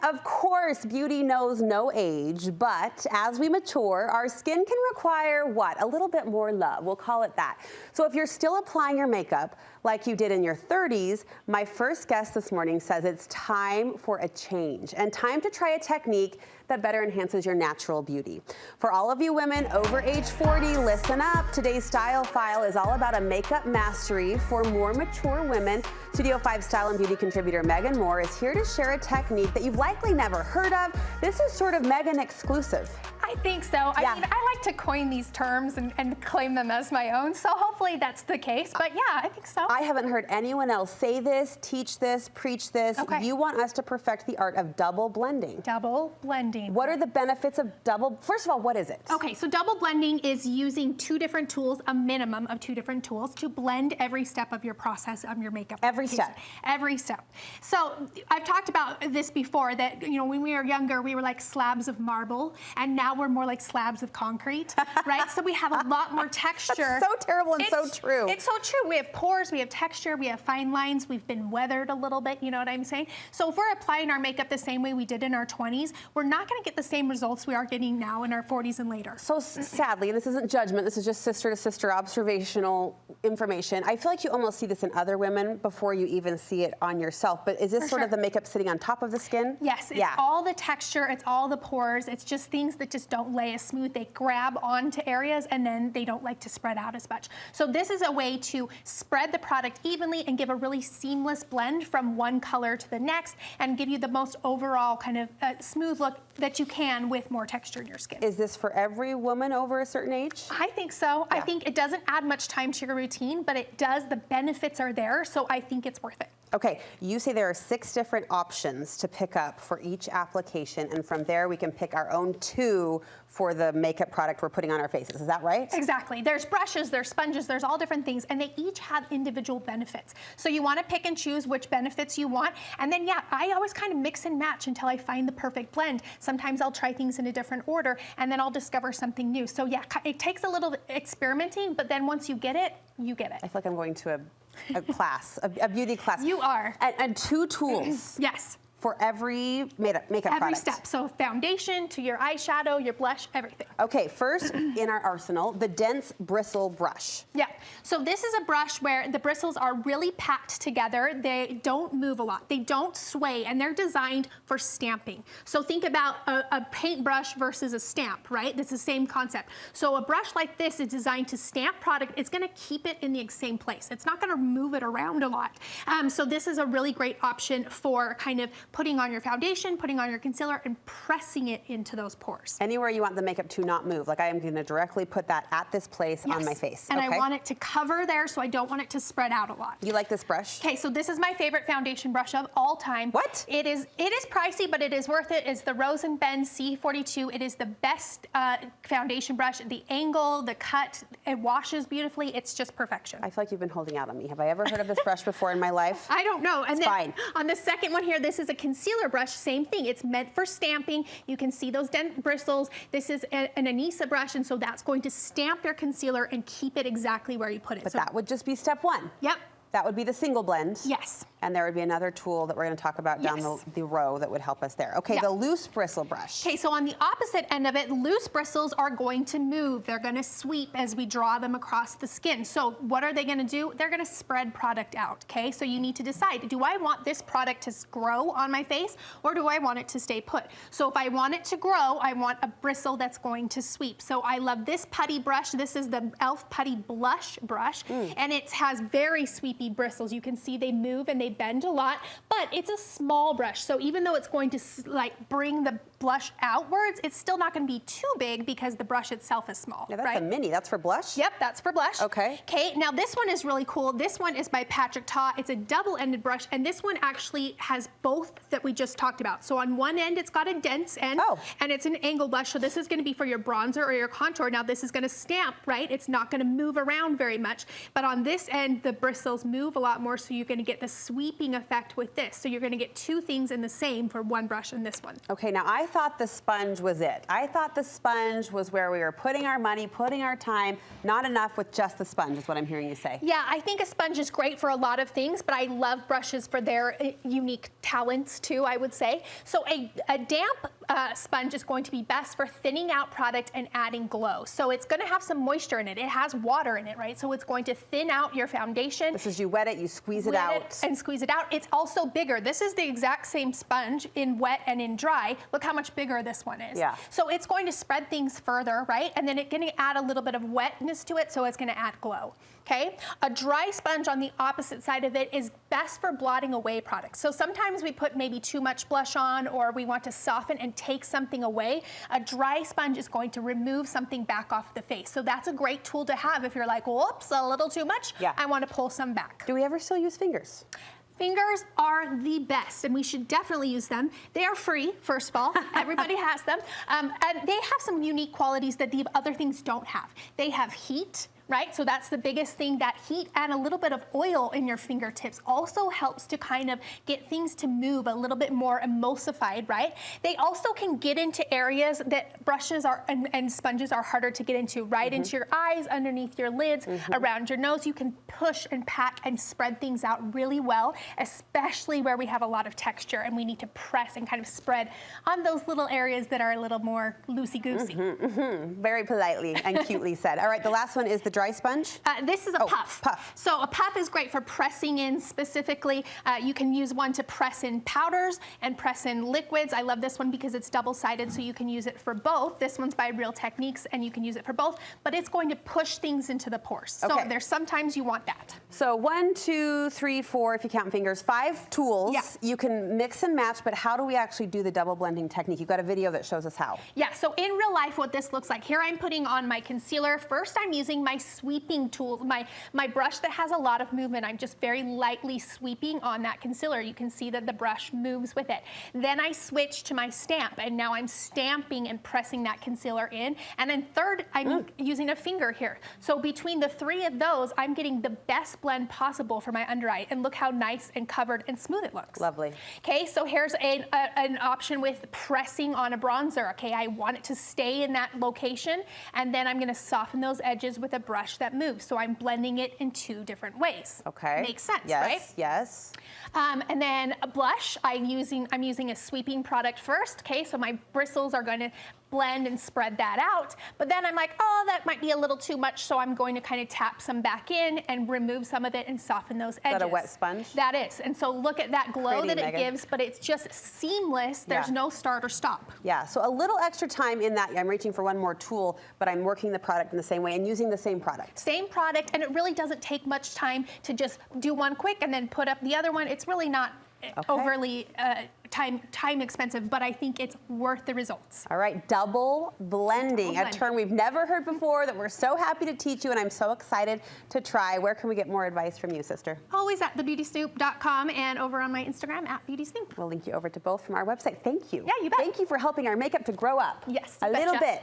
Of course, beauty knows no age, but as we mature, our skin can require what? A little bit more love. We'll call it that. So if you're still applying your makeup like you did in your 30s, my first guest this morning says it's time for a change and time to try a technique that better enhances your natural beauty. For all of you women over age 40, listen up. Today's Style File is all about a makeup mastery for more mature women. Studio 5 style and beauty contributor Megan Moore is here to share a technique that you've likely never heard of. This is sort of Megan exclusive. I think so. I mean, I like to coin these terms and claim them as my own, so hopefully that's the case. But yeah, I think so. I haven't heard anyone else say this, teach this, preach this. Okay. You want us to perfect the art of double blending. Double blending. What are the benefits of double? First of all, what is it? Okay, so double blending is using two different tools, a minimum of two different tools, to blend every step of your process of your makeup. Every step. Every step. So I've talked about this before, that when we were younger, we were like slabs of marble, and now we're more like slabs of concrete, right? So we have a lot more texture. That's so terrible and so true. It's so true. We have pores, we have texture, we have fine lines, we've been weathered a little bit, you know what I'm saying? So if we're applying our makeup the same way we did in our 20s, we're not gonna get the same results we are getting now in our 40s and later. So sadly, and this isn't judgment, this is just sister to sister observational information. I feel like you almost see this in other women before you even see it on yourself, but is this sort of the makeup sitting on top of the skin? Yes, it's all the texture, it's all the pores, it's just things that just don't lay as smooth. They grab onto areas and then they don't like to spread out as much. So this is a way to spread the product evenly and give a really seamless blend from one color to the next and give you the most overall kind of smooth look that you can with more texture in your skin. Is this for every woman over a certain age? I think so. I think it doesn't add much time to your routine, but it does. The benefits are there, so I think it's worth it. Okay, you say there are 6 different options to pick up for each application, and from there we can pick our own 2 for the makeup product we're putting on our faces. Is that right? Exactly. There's brushes, there's sponges, there's all different things, and they each have individual benefits. So you want to pick and choose which benefits you want, and then I always kind of mix and match until I find the perfect blend. Sometimes I'll try things in a different order, and then I'll discover something new. So yeah, it takes a little experimenting, but then once you get it, you get it. I feel like I'm going to a class, a beauty class. You are. And 2 tools. Yes. For every makeup product. Every step. So foundation to your eyeshadow, your blush, everything. Okay, first in our arsenal, the Dense Bristle Brush. Yeah. So this is a brush where the bristles are really packed together. They don't move a lot. They don't sway, and they're designed for stamping. So think about a paintbrush versus a stamp, right? It's the same concept. So a brush like this is designed to stamp product. It's going to keep it in the same place. It's not going to move it around a lot. So this is a really great option for kind of putting on your foundation, putting on your concealer, and pressing it into those pores. Anywhere you want the makeup to not move. Like I am going to directly put that at this place on my face. And I want it to cover there, so I don't want it to spread out a lot. You like this brush? Okay, so this is my favorite foundation brush of all time. What? It is pricey, but it is worth it. It's the Rose & Ben C42. It is the best foundation brush. The angle, the cut, it washes beautifully. It's just perfection. I feel like you've been holding out on me. Have I ever heard of this brush before in my life? I don't know. And it's then fine. On the second one here, this is a concealer brush, same thing. It's meant for stamping. You can see those dent bristles. This is an Anissa brush, and so that's going to stamp your concealer and keep it exactly where you put it. But that would just be step 1. Yep. That would be the single blend. Yes. And there would be another tool that we're going to talk about down the row that would help us there. Okay, the loose bristle brush. Okay, so on the opposite end of it, loose bristles are going to move. They're going to sweep as we draw them across the skin. So what are they going to do? They're going to spread product out, okay? So you need to decide, do I want this product to grow on my face, or do I want it to stay put? So if I want it to grow, I want a bristle that's going to sweep. So I love this putty brush. This is the e.l.f. Putty Blush Brush, and it has very sweepy bristles. You can see they move and they bend a lot, but it's a small brush. So even though it's going to like bring the blush outwards, it's still not going to be too big because the brush itself is small. Yeah, that's a mini. That's for blush? Yep, that's for blush. Okay. Okay, now this one is really cool. This one is by Patrick Ta. It's a double-ended brush, and this one actually has both that we just talked about. So on one end, it's got a dense end, and it's an angle blush. So this is going to be for your bronzer or your contour. Now this is going to stamp, right? It's not going to move around very much. But on this end, the bristles move a lot more, so you're going to get the sweeping effect with this. So you're going to get 2 things in the same for one brush and this one. Okay, now I thought the sponge was it. I thought the sponge was where we were putting our money, putting our time. Not enough with just the sponge is what I'm hearing you say. Yeah, I think a sponge is great for a lot of things, but I love brushes for their unique talents too, I would say. So a damp sponge is going to be best for thinning out product and adding glow. So it's going to have some moisture in it. It has water in it, right? So it's going to thin out your foundation. This is you wet it, you squeeze it out. And squeeze it out. It's also bigger. This is the exact same sponge in wet and in dry. Look how much bigger this one is. Yeah. So it's going to spread things further, right? And then it's going to add a little bit of wetness to it, so it's going to add glow. Okay? A dry sponge on the opposite side of it is best for blotting away products. So sometimes we put maybe too much blush on, or we want to soften and take something away. A dry sponge is going to remove something back off the face. So that's a great tool to have if you're like, whoops, a little too much. Yeah. I want to pull some back. Do we ever still use fingers? Fingers are the best, and we should definitely use them. They are free, first of all. Everybody has them. And they have some unique qualities that the other things don't have. They have heat, right? So that's the biggest thing. That heat and a little bit of oil in your fingertips also helps to kind of get things to move a little bit more emulsified, right? They also can get into areas that brushes are and sponges are harder to get into, right? Into your eyes, underneath your lids, around your nose. You can push and pack and spread things out really well, especially where we have a lot of texture and we need to press and kind of spread on those little areas that are a little more loosey-goosey. Very politely and cutely said. All right, the last one is the dry sponge. This is a puff. Puff. So a puff is great for pressing in specifically. You can use one to press in powders and press in liquids. I love this one because it's double-sided, so you can use it for both. This one's by Real Techniques, and you can use it for both, but it's going to push things into the pores. So there's sometimes you want that. So 1, 2, 3, 4, if you count fingers, 5 tools. Yeah. You can mix and match, but how do we actually do the double blending technique? You've got a video that shows us how. Yeah, so in real life, what this looks like, here I'm putting on my concealer. First, I'm using my sweeping tool, my brush that has a lot of movement. I'm just very lightly sweeping on that concealer. You can see that the brush moves with it. Then I switch to my stamp, and now I'm stamping and pressing that concealer in. And then third, I'm using a finger here. So between the 3 of those, I'm getting the best blend possible for my under eye. And look how nice and covered and smooth it looks. Lovely. Okay, so here's an option with pressing on a bronzer. Okay, I want it to stay in that location, and then I'm gonna soften those edges with a brush that moves. So I'm blending it in 2 different ways. Okay. Makes sense, yes, right? Yes. And then a blush, I'm using a sweeping product first. Okay, so my bristles are going to blend and spread that out. But then I'm like, oh, that might be a little too much, so I'm going to kind of tap some back in and remove some of it and soften those edges. Is that a wet sponge? That is. And so look at that glow Pretty, that it Megan. gives, but it's just seamless. There's no start or stop. Yeah, so a little extra time in that. I'm reaching for one more tool, but I'm working the product in the same way and using the same product. Same product, and it really doesn't take much time to just do one quick and then put up the other one. It's really not overly time expensive, but I think it's worth the results. All right, double blending, a term we've never heard before that we're so happy to teach you, and I'm so excited to try. Where can we get more advice from you, sister? Always at thebeautysnoop.com and over on my Instagram at BeautySnoop. We'll link you over to both from our website. Thank you. Yeah, you bet. Thank you for helping our makeup to grow up. Yes, a little bit.